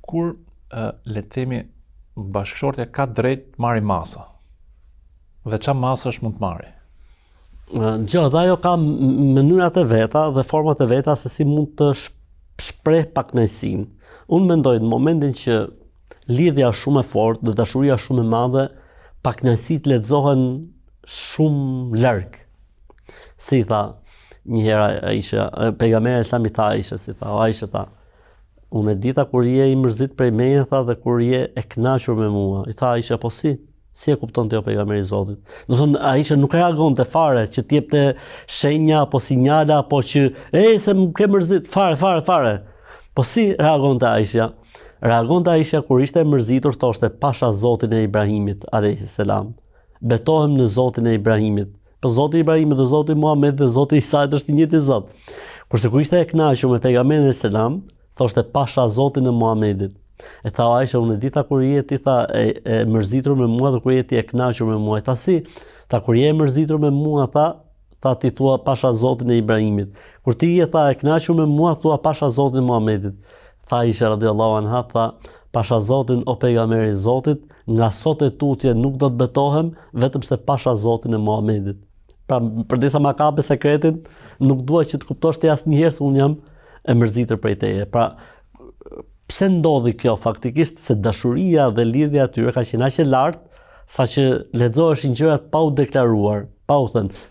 kur le të themi bashkëshortja ka drejt të marrë masa dhe çfarë masash mund të marrë? Dhe ajo ka mënyrat e veta dhe format e veta se si mund të shpreh pakënaqësinë. Unë mendoj në momentin që lidhja është shumë e fortë dhe dashuria është shumë e madhe, pakënaqësitë lexohen shumë larg. Si tha një herë Aisha, pejgamberi sa mi tha Aisha, si tha Aisha tha, unë e dita kur je i mërzit prej meje, tha, dhe kur je e kënaqur me mua. I tha Aisha, po si e kupton ti o pejgamberi i Zotit? Do të thonë Aisha nuk reagonte fare që të jepte shenja apo sinjala apo që se më ke mërzit fare. Po si reagonte Aisha? Reagonte Aisha kur ishte e mërzitur, thoshte pasha Zotin e Ibrahimit alayhis salam. Betohem në Zotin e Ibrahimit. Po Zoti i Ibrahimit dhe Zoti Muhammed dhe Zoti Isait është i njëjti Zot. Kurse kur ishte e kënaqur me pejgamberin e selam, thoshte pasha Zotin e Muhammedit. E tha Aisha, unë e dita kur je ti tha e mërzitur me mua dhe kur je ti e kënaqur me mua. Tha si? Tha kur je e mërzitur me mua, tha ti thua pasha Zotin e Ibrahimit. Kur ti je tha e kënaqur me mua, thua pasha Zotin e Muhammedit. Tha Aisha radhiyallahu anha, tha pasha Zotin o pejgamberi i Zotit, nga sot e tutje nuk do të betohem vetëm se pasha Zotin e Muhammedit. Pra përdisa ma kape sekretin, nuk dua që të kuptosh ti asnjëherë se unë jam e mërzitur prej teje. Pra, pse ndodhi kjo faktikisht se dashuria dhe lidhja atyre ka qenë aq e lartë, saqë lexoheshin gjërat pa u deklaruar, pa u thënë.